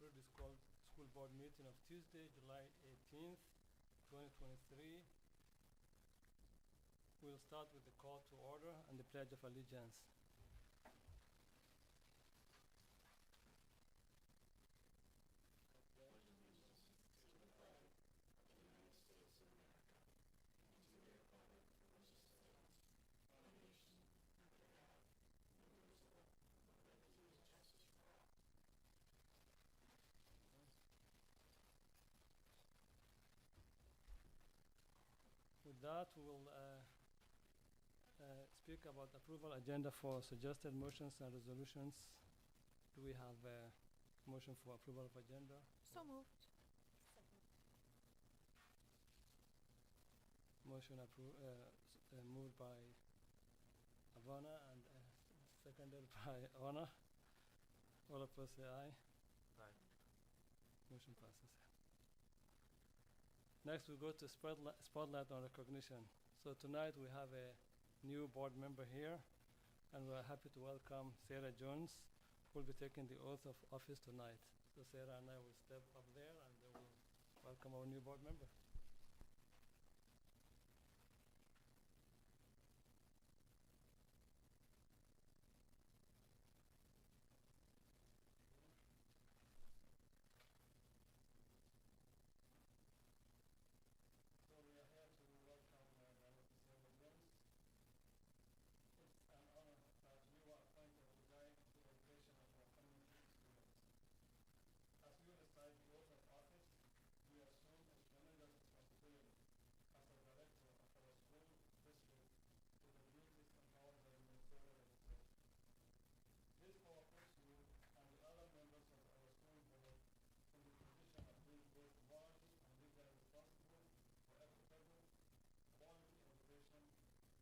Fridley School Board meeting of Tuesday, July 18th, 2023. We'll start with the call to order and the Pledge of Allegiance. With that, we will speak about approval agenda for suggested motions and resolutions. Do we have a motion for approval of agenda? So moved. Motion moved by Ivana and seconded by Ona. All of us say aye. Aye. Motion passes. Next, we go to spotlight on recognition. So tonight we have a new board member here, and we're happy to welcome Sarah Jones, who will be taking the oath of office tonight. So Sarah and I will step up there, and they will welcome our new board member. So we are here to welcome Dr. Sarah Jones. It's an honor that you are appointed to guide the education of our community students. As you recite the oath of office, we assume a tremendous responsibility as a director of our school district to the duties and powers of administrative legislation. This power puts you and the other members of our school board in the position of being both morally and legally responsible for equitable, quality education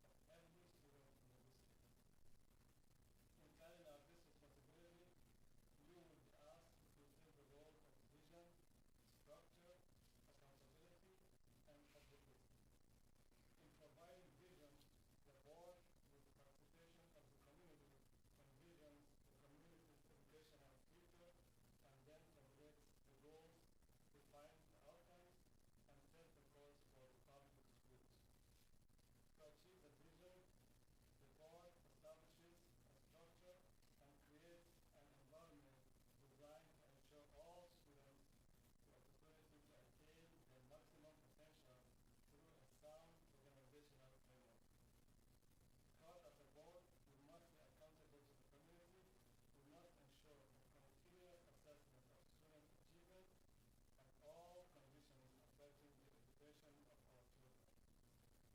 of every student in the district. In carrying out this responsibility, you will be asked to fulfill the role of vision, structure, accountability, and objectivity. In providing vision, the board, with the participation of the community, envisions the community's educational future and then formulates the goals, defines the outcomes, and sets the course for the public schools. To achieve the vision, the board establishes a structure and creates an environment designed to ensure all students the opportunity to attain their maximum potential through a sound organizational framework. Because as a board, we must be accountable to the community, we must ensure the continuous assessment of student achievement and all conditions affecting the education of our children.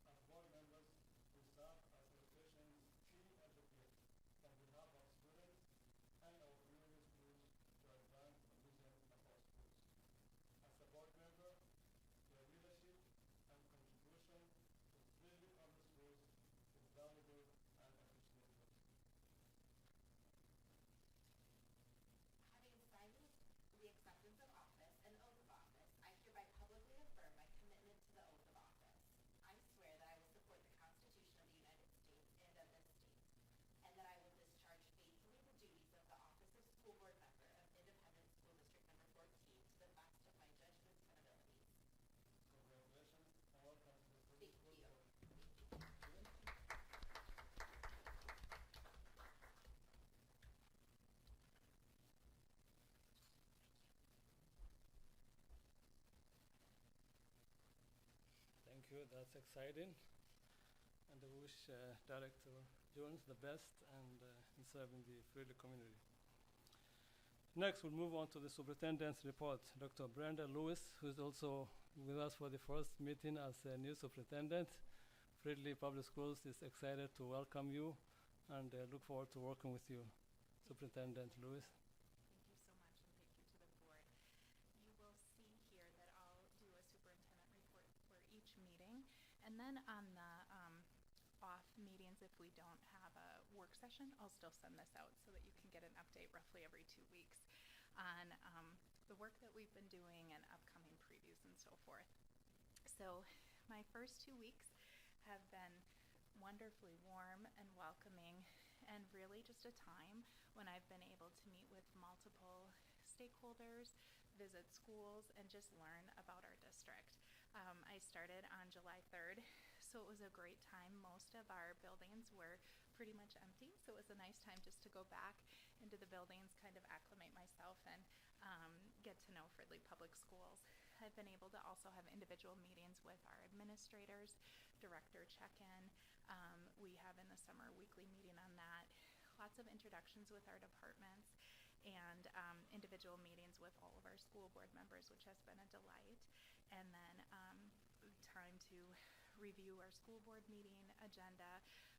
As board members, we serve as education's key advocates on behalf of students and our community schools to advance the vision of our schools. As a board member, your leadership and contribution to Fridley Public Schools is valuable and appreciated. Having signed the acceptance of office and oath of office, I hereby publicly affirm my commitment to the oath of office. I swear that I will support the Constitution of the United States and of this state, and that I will discharge faithfully the duties of the office of school board member of Independent School District Number 14 to the best of my judgments and abilities. Congratulations and welcome to the Fridley Thank School you. Board. Thank you, that's exciting. And I wish Director Jones the best and in serving the Fridley community. Next, we'll move on to the superintendent's report. Dr. Brenda Lewis, who is also with us for the first meeting as a new superintendent. Fridley Public Schools is excited to welcome you and look forward to working with you, Superintendent Lewis. Thank you so much, and thank you to the board. You will see here that I'll do a superintendent report for each meeting, and then on the off meetings, if we don't have a work session, I'll still send this out so that you can get an update roughly every 2 weeks on the work that we've been doing and upcoming previews and so forth. So my first 2 weeks have been wonderfully warm and welcoming, and really just a time when I've been able to meet with multiple stakeholders, visit schools, and just learn about our district. I started on July 3rd, so it was a great time. Most of our buildings were pretty much empty, so it was a nice time just to go back into the buildings, kind of acclimate myself, and get to know Fridley Public Schools. I've been able to also have individual meetings with our administrators, director check-in. We have in the summer weekly meeting on that. Lots of introductions with our departments, and individual meetings with all of our school board members, which has been a delight. And then time to review our school board meeting agenda.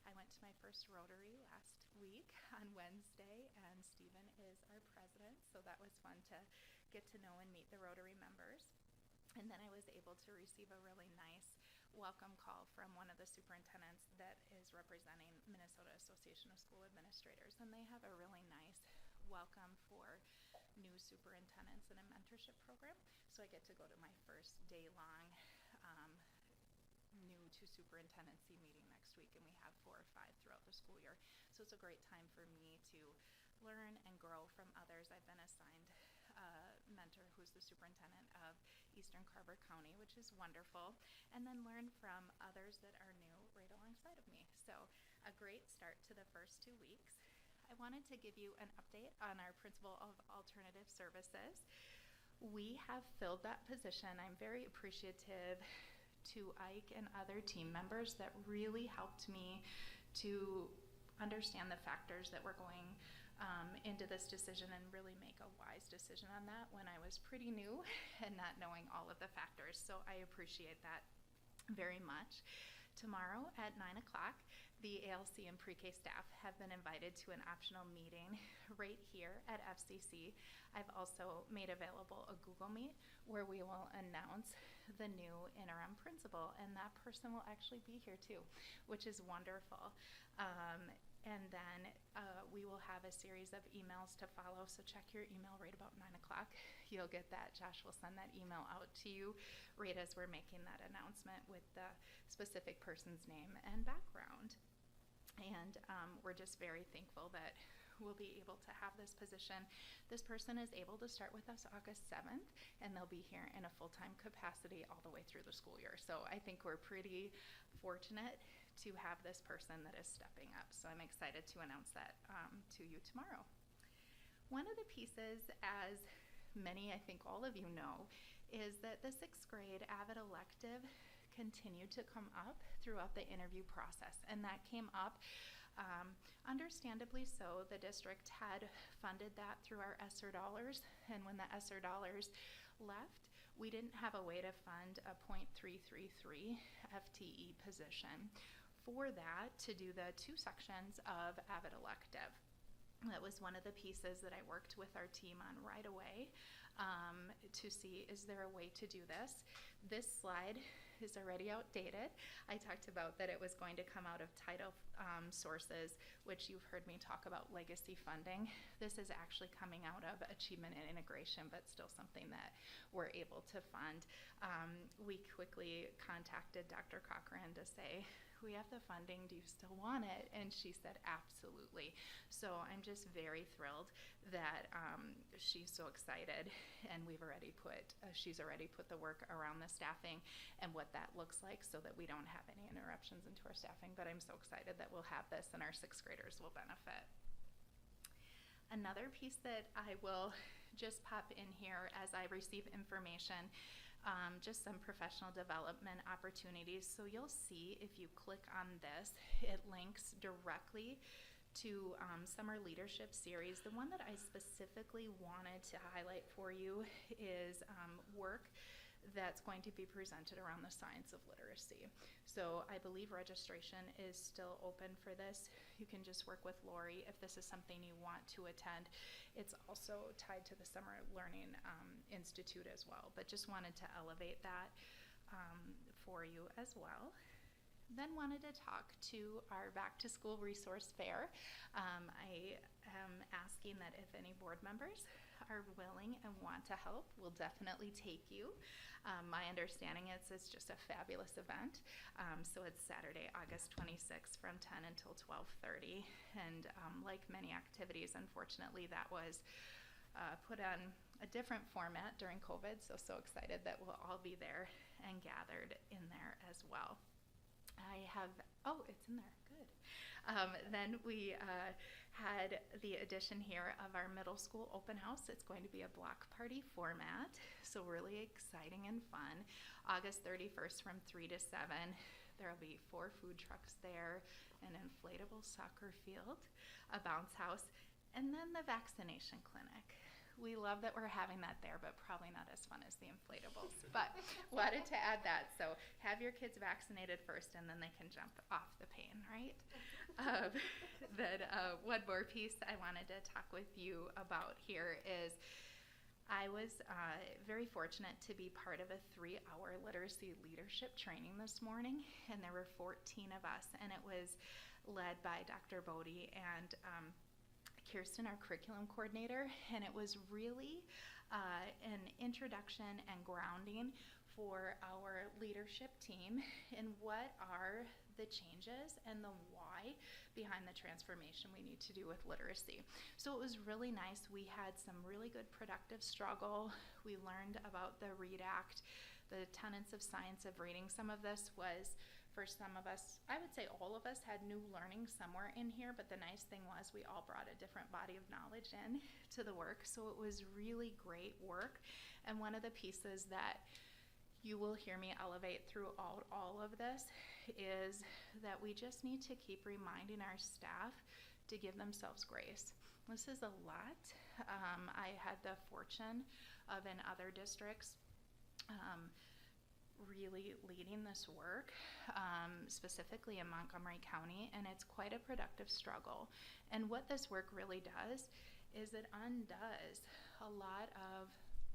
I went to my first Rotary last week on Wednesday, and Stephen is our president, so that was fun to get to know and meet the Rotary members. And then I was able to receive a really nice welcome call from one of the superintendents that is representing Minnesota Association of School Administrators, and they have a really nice welcome for new superintendents and a mentorship program. So I get to go to my first day-long new to superintendency meeting next week, and we have 4 or 5 throughout the school year. So it's a great time for me to learn and grow from others. I've been assigned a mentor who's the superintendent of Eastern Carver County, which is wonderful, and then learn from others that are new right alongside of me. So a great start to the first 2 weeks. I wanted to give you an update on our Principal of Alternative Services. We have filled that position. I'm very appreciative to Ike and other team members that really helped me to understand the factors that were going into this decision and really make a wise decision on that when I was pretty new and not knowing all of the factors. So I appreciate that very much. Tomorrow at 9 o'clock, the ALC and pre-K staff have been invited to an optional meeting right here at FCC. I've also made available a Google Meet where we will announce the new interim principal, and that person will actually be here too, which is wonderful. And then we will have a series of emails to follow, so check your email right about 9 o'clock. You'll get that. Josh will send that email out to you right as we're making that announcement with the specific person's name and background. And we're just very thankful that we'll be able to have this position. This person is able to start with us August 7th, and they'll be here in a full-time capacity all the way through the school year. So I think we're pretty fortunate to have this person that is stepping up. So I'm excited to announce that to you tomorrow. One of the pieces, as many, I think all of you know, is that the 6th grade AVID elective continued to come up throughout the interview process, and that came up understandably so. The district had funded that through our ESSER dollars, and when the ESSER dollars left, we didn't have a way to fund a .333 FTE position for that to do the 2 sections of AVID elective. That was one of the pieces that I worked with our team on right away to see, is there a way to do this? This slide is already outdated. I talked about that it was going to come out of title sources, which you've heard me talk about legacy funding. This is actually coming out of achievement and integration, but still something that we're able to fund. We quickly contacted Dr. Cochran to say, we have the funding, do you still want it? And she said, absolutely. So I'm just very thrilled that she's so excited, and she's already put the work around the staffing and what that looks like so that we don't have any interruptions into our staffing. But I'm so excited that we'll have this and our 6th graders will benefit. Another piece that I will just pop in here as I receive information, just some professional development opportunities. So you'll see if you click on this, it links directly to Summer Leadership Series. The one that I specifically wanted to highlight for you is work that's going to be presented around the science of literacy. So I believe registration is still open for this. You can just work with Lori if this is something you want to attend. It's also tied to the Summer Learning Institute as well, but just wanted to elevate that for you as well. Then wanted to talk to our back to school resource fair. I am asking that if any board members are willing and want to help, we'll definitely take you. My understanding is it's just a fabulous event. So it's Saturday, August 26th from 10 until 12:30. And like many activities, unfortunately, that was put on a different format during COVID, so excited that we'll all be there and gathered in there as well. I have, oh, it's in there, good. Then we had the addition here of our middle school open house. It's going to be a block party format, so really exciting and fun. August 31st from 3 to 7. There will be 4 food trucks there, an inflatable soccer field, a bounce house, and then the vaccination clinic. We love that we're having that there, but probably not as fun as the inflatables. But wanted to add that. So have your kids vaccinated first, and then they can jump off the pain, right? Then one more piece I wanted to talk with you about here is I was very fortunate to be part of a 3-hour literacy leadership training this morning, and there were 14 of us, and it was led by Dr. Bodie and Kirsten, our curriculum coordinator, and it was really an introduction and grounding for our leadership team in what are the changes and the why behind the transformation we need to do with literacy. So it was really nice. We had some really good productive struggle. We learned about the READ Act, the tenets of science of reading. Some of this was, for some of us, I would say all of us had new learning somewhere in here, but the nice thing was we all brought a different body of knowledge in to the work, so it was really great work. And one of the pieces that you will hear me elevate throughout all of this is that we just need to keep reminding our staff to give themselves grace. This is a lot. I had the fortune of in other districts really leading this work, specifically in Montgomery County, and it's quite a productive struggle. And what this work really does is it undoes a lot of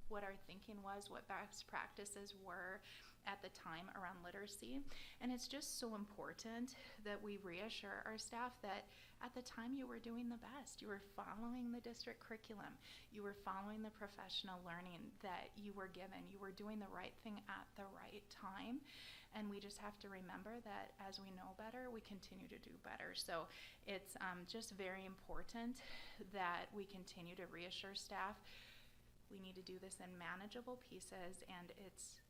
what our thinking was, what best practices were at the time around literacy. And it's just so important that we reassure our staff that at the time you were doing the best. You were following the district curriculum. You were following the professional learning that you were given. You were doing the right thing at the right time. And we just have to remember that as we know better, we continue to do better. So it's just very important that we continue to reassure staff. We need to do this in manageable pieces, and it's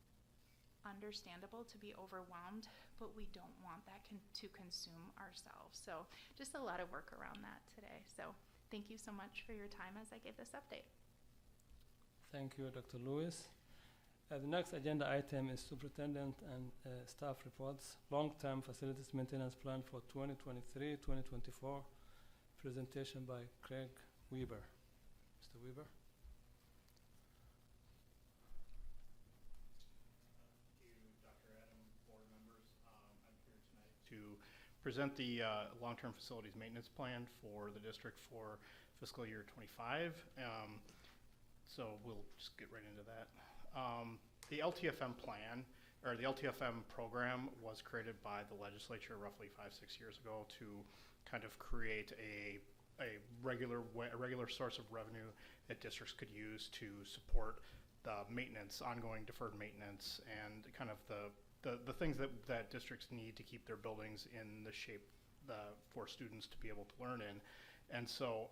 understandable to be overwhelmed, but we don't want that to consume ourselves. So just a lot of work around that today. So thank you so much for your time as I gave this update. Thank you, Dr. Lewis. The next agenda item is Superintendent and Staff Reports, Long-Term Facilities Maintenance Plan for 2023-2024, presentation by Craig Weber. Mr. Weber. To present the long-term facilities maintenance plan for the district for fiscal year 25. So we'll just get right into that. The LTFM plan, or the LTFM program, was created by the legislature roughly 5-6 years ago to kind of create a regular source of revenue that districts could use to support the maintenance, ongoing deferred maintenance, and kind of the things that districts need to keep their buildings in the shape for students to be able to learn in. And so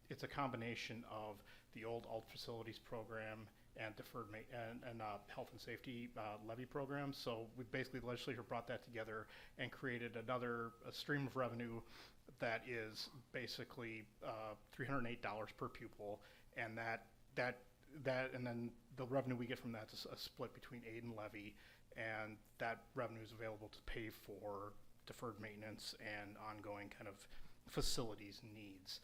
it's a combination of the old alt facilities program and deferred and health and safety levy program. So we basically, the legislature brought that together and created another stream of revenue that is basically $308 per pupil, and that and then the revenue we get from that is a split between aid and levy. And that revenue is available to pay for deferred maintenance and ongoing kind of facilities needs.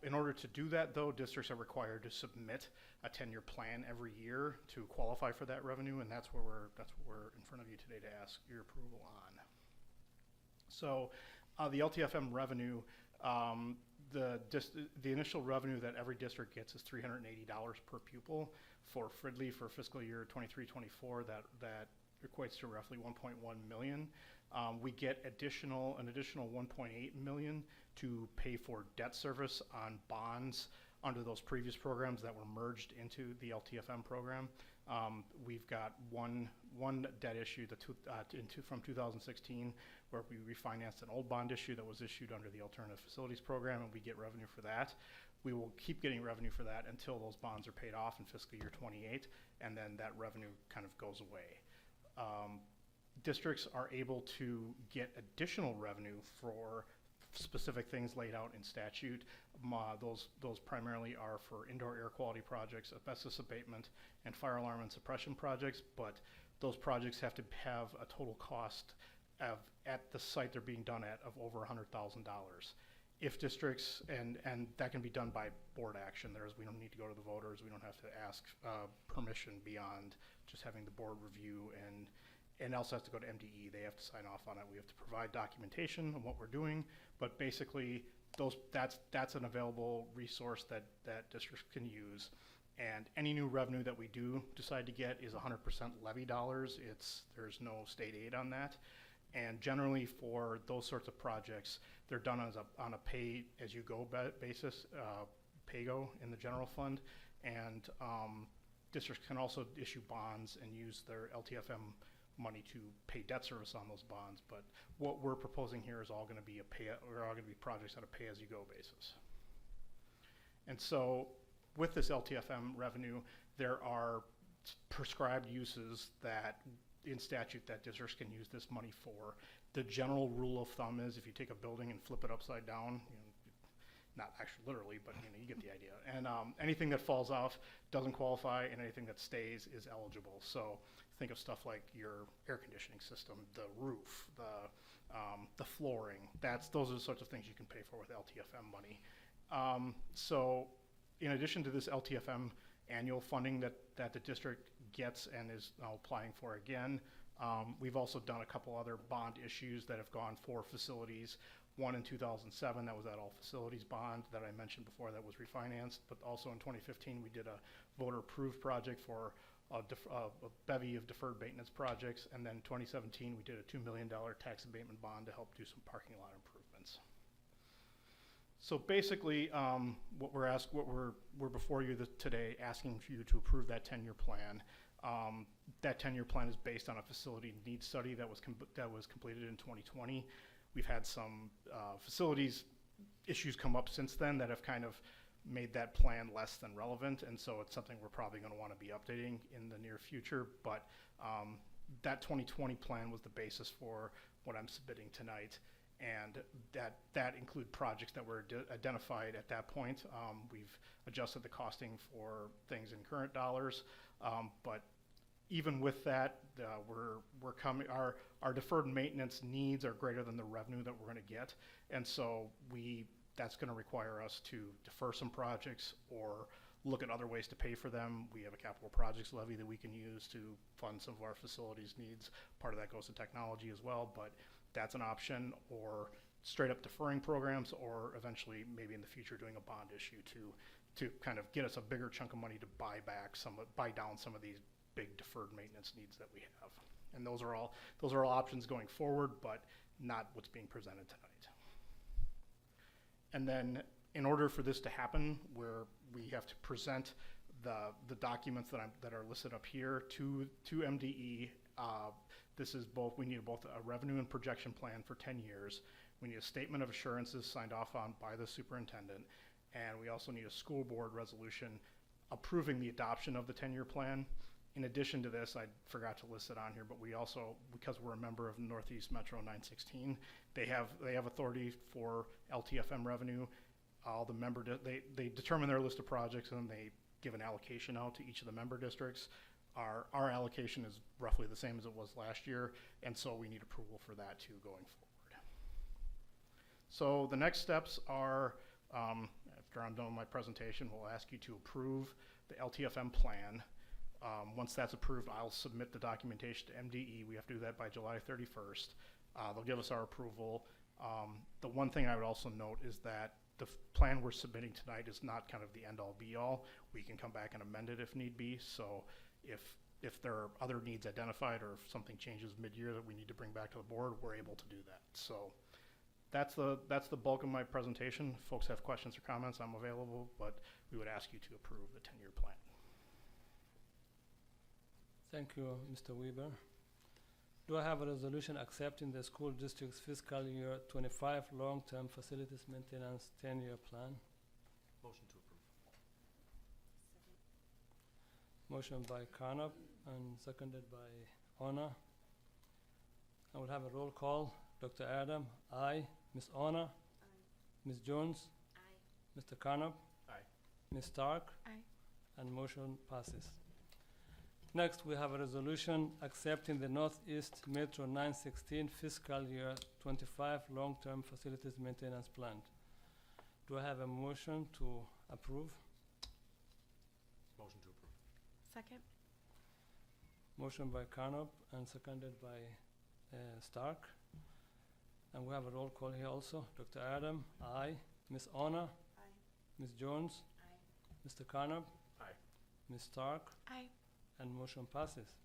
In order to do that, though, districts are required to submit a 10-year plan every year to qualify for that revenue, and that's what we're in front of you today to ask your approval on. So the LTFM revenue, the initial revenue that every district gets is $380 per pupil. For Fridley for fiscal year 23-24, that equates to roughly 1.1 million. We get an additional 1.8 million to pay for debt service on bonds under those previous programs that were merged into the LTFM program. We've got one debt issue from 2016 where we refinanced an old bond issue that was issued under the Alternative Facilities Program, and we get revenue for that. we will keep getting revenue for that until those bonds are paid off in fiscal year 28, and then that revenue kind of goes away. Districts are able to get additional revenue for specific things laid out in statute. Those primarily are for indoor air quality projects, asbestos abatement, and fire alarm and suppression projects, but those projects have to have a total cost of, at the site they're being done at, of over $100,000. If districts, and that can be done by board action, we don't need to go to the voters, we don't have to ask permission beyond just having the board review, and also has to go to MDE. They have to sign off on it. We have to provide documentation on what we're doing, but basically that's an available resource that districts can use. And any new revenue that we do decide to get is 100% levy dollars. There's no state aid on that. And generally for those sorts of projects, they're done on a pay-as-you-go basis, pay-go in the general fund. And districts can also issue bonds and use their LTFM money to pay debt service on those bonds. But what we're proposing here is all going to be projects on a pay-as-you-go basis. And so with this LTFM revenue, there are prescribed uses that in statute that districts can use this money for. The general rule of thumb is if you take a building and flip it upside down, not actually literally, but you get the idea. And anything that falls off doesn't qualify, and anything that stays is eligible. So think of stuff like your air conditioning system, the roof, the flooring. Those are the sorts of things you can pay for with LTFM money. So in addition to this LTFM annual funding that the district gets and is now applying for again, we've also done a couple other bond issues that have gone for facilities. One in 2007, that was that all facilities bond that I mentioned before that was refinanced, but also in 2015 we did a voter approved project for a bevy of deferred maintenance projects, and then 2017 we did a $2 million tax abatement bond to help do some parking lot improvements. So basically, what we're before you today, asking for you to approve that 10-year plan. That 10-year plan is based on a facility needs study that was completed in 2020. We've had some facilities issues come up since then that have kind of made that plan less than relevant, and so it's something we're probably going to want to be updating in the near future. But that 2020 plan was the basis for what I'm submitting tonight. And that include projects that were identified at that point. We've adjusted the costing for things in current dollars, but even with that, we're coming. Our deferred maintenance needs are greater than the revenue that we're going to get, and so that's going to require us to defer some projects or look at other ways to pay for them. We have a capital projects levy that we can use to fund some of our facilities needs. Part of that goes to technology as well, but that's an option, or straight up deferring programs, or eventually maybe in the future doing a bond issue to kind of get us a bigger chunk of money to buy down some of these big deferred maintenance needs that we have. And those are all options going forward, but not what's being presented tonight. And then in order for this to happen, where we have to present the documents that are listed up here to MDE. This is both, we need both a revenue and projection plan for 10 years. We need a statement of assurances signed off on by the superintendent. And we also need a school board resolution approving the adoption of the 10-year plan. In addition to this, I forgot to list it on here, but we also, because we're a member of Northeast Metro 916, they have authority for LTFM revenue. All the they determine their list of projects, and they give an allocation out to each of the member districts. Our allocation is roughly the same as it was last year, and so we need approval for that too going forward. So the next steps are, after I'm done with my presentation, we'll ask you to approve the LTFM plan. Once that's approved, I'll submit the documentation to MDE. We have to do that by July 31st. They'll give us our approval. The one thing I would also note is that the plan we're submitting tonight is not kind of the end-all be-all. We can come back and amend it if need be. So if there are other needs identified, or if something changes mid-year that we need to bring back to the board, we're able to do that. So that's the bulk of my presentation. If folks have questions or comments, I'm available, but we would ask you to approve the 10-year plan. Thank you, Mr. Weber. Do I have a resolution accepting the school district's fiscal year 25 long-term facilities maintenance 10-year plan? Motion to Motion by Carnap and seconded by Honor. I will have a roll call. Dr. Adam, aye. Ms. Honor? Aye. Ms. Jones? Aye. Mr. Carnap? Aye. Ms. Stark? Aye. And motion passes. Next, we have a resolution accepting the Northeast Metro 916 fiscal year 25 long-term facilities maintenance plan. Do I have a motion to approve? Motion to approve. Second. Motion by Carnop and seconded by Stark. And we have a roll call here also. Dr. Adam, aye. Ms. Honor? Aye. Ms. Jones? Aye. Mr. Carnop? Aye. Ms. Stark? Aye. And motion passes.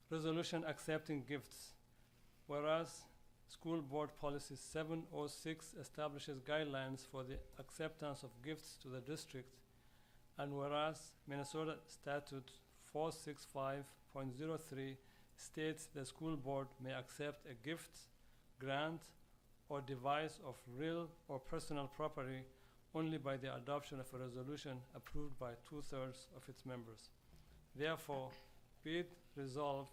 Resolution accepting gifts. Whereas School Board Policy 706 establishes guidelines for the acceptance of gifts to the district, and whereas Minnesota Statute 465.03 states the school board may accept a gift, grant, or device of real or personal property only by the adoption of a resolution approved by 2/3 of its members. Therefore, be it resolved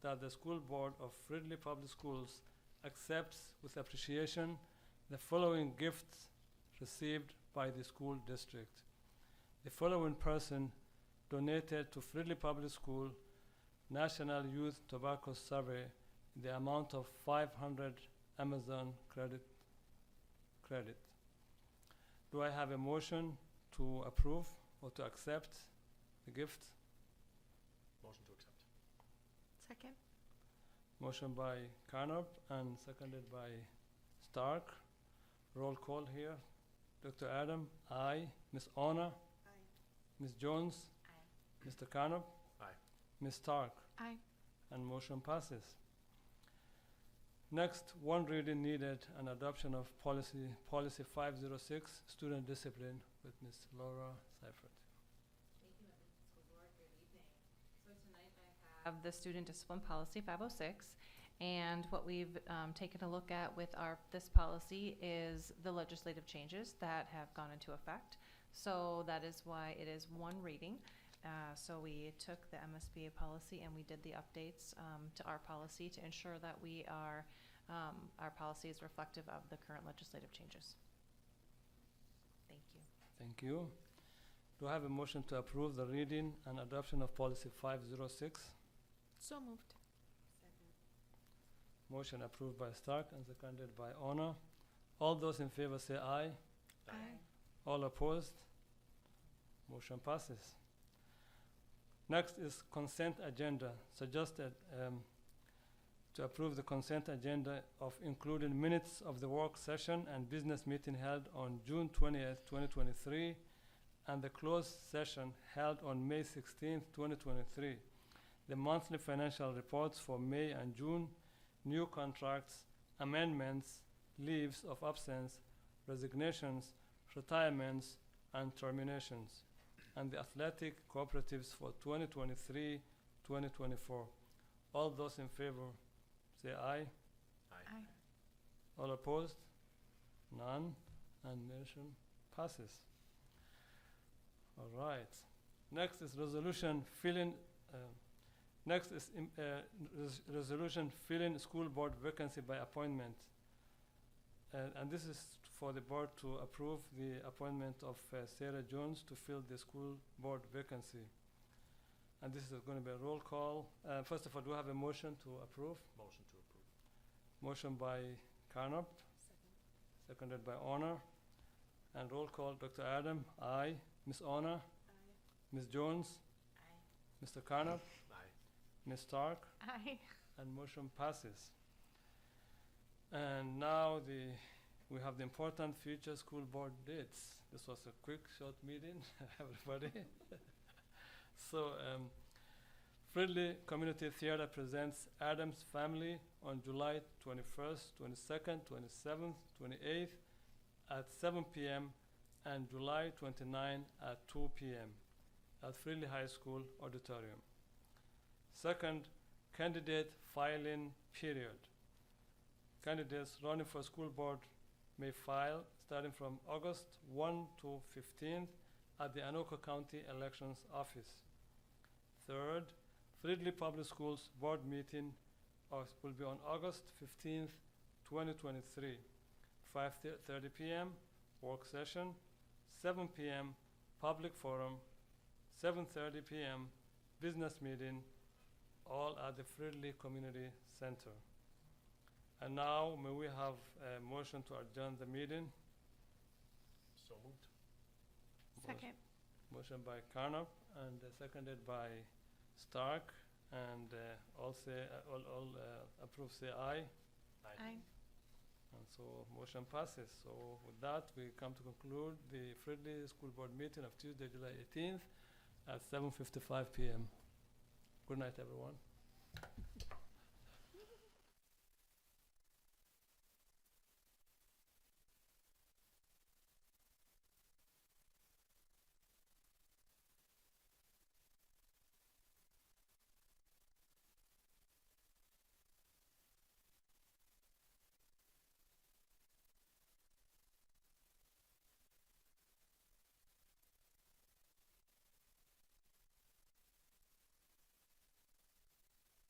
that the school board of Fridley Public Schools accepts with appreciation the following gifts received by the school district. The following person donated to Fridley Public School National Youth Tobacco Survey in the amount of 500 Amazon credit. Do I have a motion to approve or to accept the gift? Motion to accept. Second. Motion by Carnop and seconded by Stark. Roll call here. Dr. Adam, aye. Ms. Honor? Aye. Ms. Jones? Aye. Mr. Carnop? Aye. Ms. Stark? Aye. And motion passes. Next, one reading needed and adoption of policy 506, student discipline, with Ms. Laura Seifert. Thank you, members of the school board. Good evening. So tonight I have the student discipline policy 506, and what we've taken a look at with this policy is the legislative changes that have gone into effect. So that is why it is one reading. So we took the MSBA policy and we did the updates to our policy to ensure that our policy is reflective of the current legislative changes. Thank you. Thank you. Do I have a motion to approve the reading and adoption of policy 506? So moved. Second. Motion approved by Stark and seconded by Honor. All those in favor say aye. Aye. All opposed? Motion passes. Next is consent agenda. Suggested to approve the consent agenda of including minutes of the work session and business meeting held on June 20th, 2023, and the closed session held on May 16th, 2023. The monthly financial reports for May and June, new contracts, amendments, leaves of absence, resignations, retirements, and terminations, and the athletic cooperatives for 2023-2024. All those in favor say aye. Aye. All opposed? None. And motion passes. All right. Next is resolution filling. Resolution filling school board vacancy by appointment. And this is for the board to approve the appointment of Sarah Jones to fill the school board vacancy. And this is going to be a roll call. First of all, do I have a motion to approve? Motion to approve. Motion by Carnop, Second. seconded by Honor. And roll call, Dr. Adam, aye. Ms. Honor? Aye. Ms. Jones? Aye. Mr. Carnop? Aye. Ms. Stark? Aye. And motion passes. And now we have the important future school board dates. This was a quick, short meeting, everybody. So, Fridley Community Theater presents Adam's Family on July 21st, 22nd, 27th, 28th at 7 p.m. and July 29 at 2 p.m. at Fridley High School Auditorium. Second, candidate filing period. Candidates running for school board may file starting from August 1 to 15th at the Anoka County Elections Office. 3rd. Fridley Public Schools Board meeting will be on August 15th, 2023. 5:30 p.m. work session, 7 p.m. public forum, 7:30 p.m. business meeting, all at the Fridley Community Center. And now, may we have a motion to adjourn the meeting? So moved. Second. Motion by Carnap and seconded by Stark. And all approve say aye. Aye. And so motion passes. So with that, we come to conclude the Fridley School Board meeting of Tuesday, July 18th at 7:55 p.m. Good night, everyone.